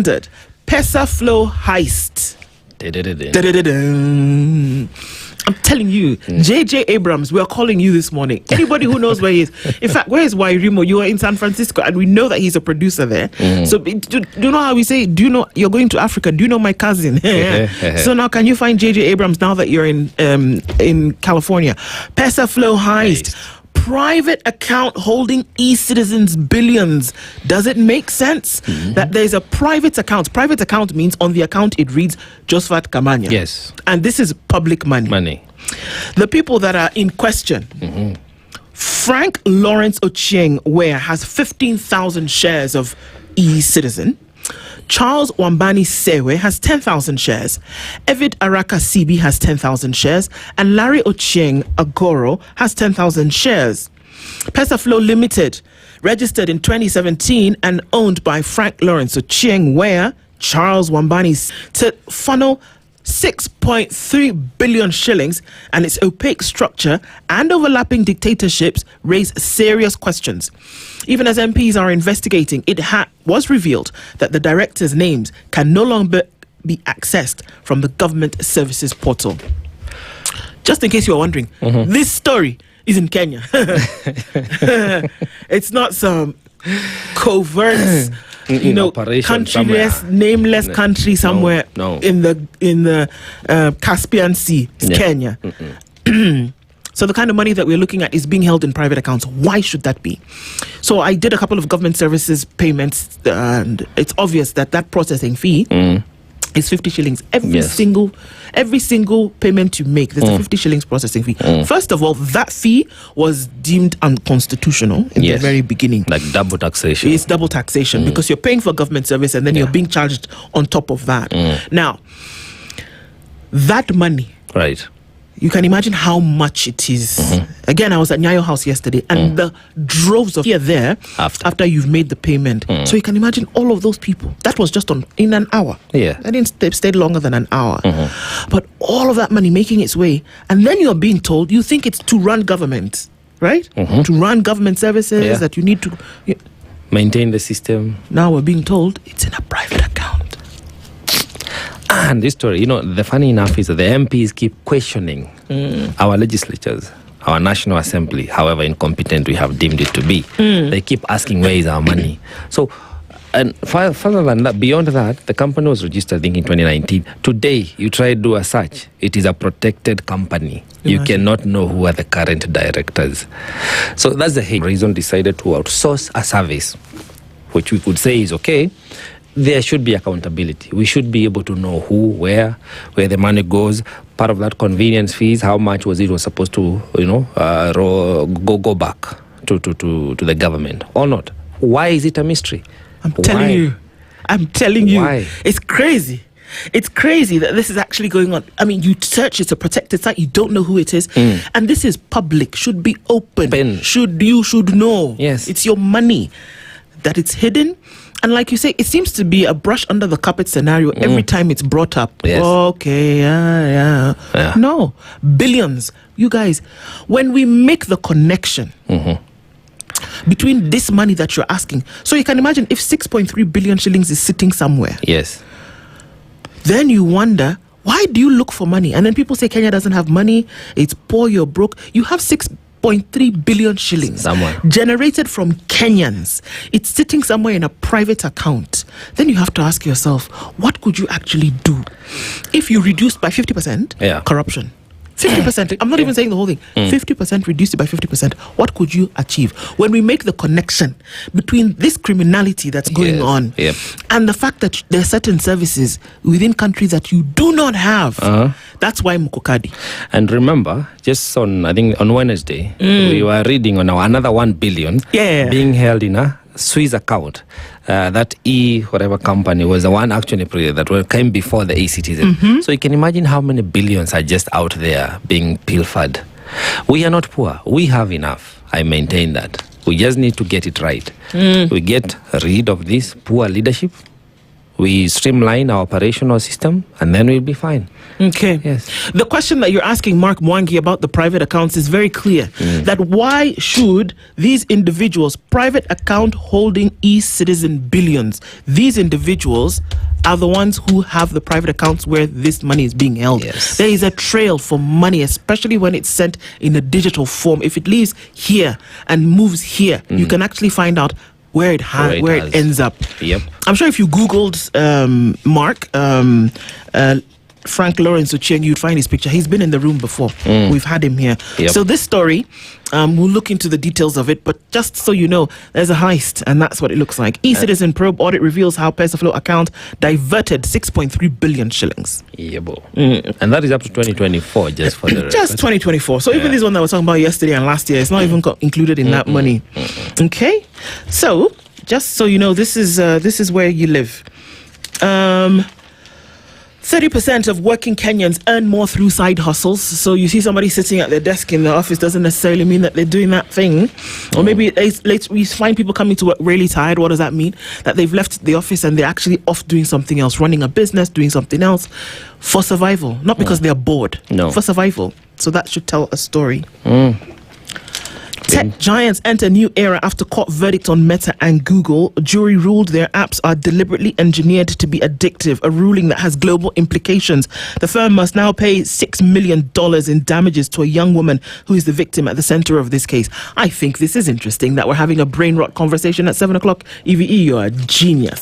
Standard, Pesaflow Heist. I'm telling you, J.J. Abrams, we are calling you this morning. Anybody who knows where he is. In fact, where is Wairimo? You are in San Francisco, and we know that he's a producer there. So do you know how we say, do you know you're going to Africa? Do you know my cousin? So now can you find J.J. Abrams now that you're in California? Pesaflow Heist. Private account holding e-citizens billions. Does it make sense that there's a private account? Private account means on the account it reads Josephat Kamanya. Yes. And this is public money. The people that are in question, Frank Lawrence Ochieng Ware has 15,000 shares of e-citizen. Charles Wambani Sewe has 10,000 shares. Evid Araka Sibi has 10,000 shares. And Larry Ochieng Agoro has 10,000 shares. Pesaflow Limited, registered in 2017 and owned by Frank Lawrence Ochieng Ware, Charles Wambani, to funnel 6.3 billion shillings, and its opaque structure and overlapping dictatorships raise serious questions. Even as MPs are investigating, it was revealed that the directors' names can no longer be accessed from the government services portal. Just in case you are wondering, this story is in Kenya. It's not some covert countryless, nameless country somewhere in the Caspian Sea. It's Kenya. So the kind of money that we're looking at is being held in private accounts. Why should that be? So I did a couple of government services payments, and it's obvious that processing fee is 50 shillings. Every single payment you make, there's a 50 shillings processing fee. First of all, that fee was deemed unconstitutional in the very beginning. Like double taxation. It's double taxation because you're paying for government service and then you're being charged on top of that. Now, that money, right? You can imagine how much it is. Again, I was at Nyayo House yesterday, and the droves of here there after you've made the payment. So you can imagine all of those people. That was just in an hour. Yeah, I didn't stay longer than an hour. But all of that money making its way, and then you're being told you think it's to run government, right? To run government services that you need to maintain the system. Now we're being told it's in a private account. And this story, the funny enough is that the MPs keep questioning our legislatures, our National Assembly, however incompetent we have deemed it to be. They keep asking, where is our money? So, and further than that, beyond that, the company was registered, I think, in 2019. Today, you try to do a search. It is a protected company. You cannot know who are the current directors. So that's the reason decided to outsource a service, which we could say is okay. There should be accountability. We should be able to know who, where the money goes. Part of that convenience fees, how much was supposed to, go back to the government or not? Why is it a mystery? I'm telling you. Why? It's crazy. It's crazy that this is actually going on. I mean, you search, it's a protected site, you don't know who it is. And this is public, should be open. You should know. Yes. It's your money. That it's hidden. And like you say, it seems to be a brush under the carpet scenario every time it's brought up. Yes. Okay, yeah. No, billions. You guys, when we make the connection between this money that you're asking, so you can imagine if 6.3 billion shillings is sitting somewhere. Yes. Then you wonder, why do you look for money? And then people say Kenya doesn't have money, it's poor, you're broke. You have 6.3 billion shillings somewhere generated from Kenyans. It's sitting somewhere in a private account. Then you have to ask yourself, what could you actually do if you reduced by 50% corruption? 50%, I'm not even saying the whole thing. 50%, reduced it by 50%. What could you achieve? When we make the connection between this criminality that's going on and the fact that there are certain services within countries that you do not have, that's why Mukokadi. And remember, just on Wednesday, we were reading on another 1 billion being held in a Swiss account. That whatever company was the one actually that came before the e-citizen. So you can imagine how many billions are just out there being pilfered. We are not poor. We have enough. I maintain that. We just need to get it right. We get rid of this poor leadership. We streamline our operational system, and then we'll be fine. Okay. Yes. The question that you're asking Mark Mwangi about the private accounts is very clear. That why should these individuals, private account holding e-citizen billions, these individuals are the ones who have the private accounts where this money is being held. Yes. There is a trail for money, especially when it's sent in a digital form. If it leaves here and moves here, you can actually find out where it ends up. Yep. I'm sure if you Googled Mark, Frank Lawrence Ochieng, you'd find his picture. He's been in the room before. We've had him here. Yep. So this story, we'll look into the details of it, but just so you know, there's a heist, and that's what it looks like. E-Citizen probe audit reveals how Pesaflow account diverted 6.3 billion shillings. Yeah, and that is up to 2024, just for the just 2024. So even this one that I was talking about yesterday and last year, it's not even included in that money. Okay, so just so you know, this is where you live. 30% of working Kenyans earn more through side hustles. So you see somebody sitting at their desk in the office doesn't necessarily mean that they're doing that thing. Or maybe we find people coming to work really tired. What does that mean? That they've left the office and they're actually off doing something else, running a business, doing something else for survival. Not because they're bored. No. For survival. So that should tell a story. Tech giants enter new era after court verdict on Meta and Google. A jury ruled their apps are deliberately engineered to be addictive, a ruling that has global implications. The firm must now pay $6 million in damages to a young woman who is the victim at the center of this case. I think this is interesting that we're having a brain rot conversation at 7 o'clock. EVE, you're a genius.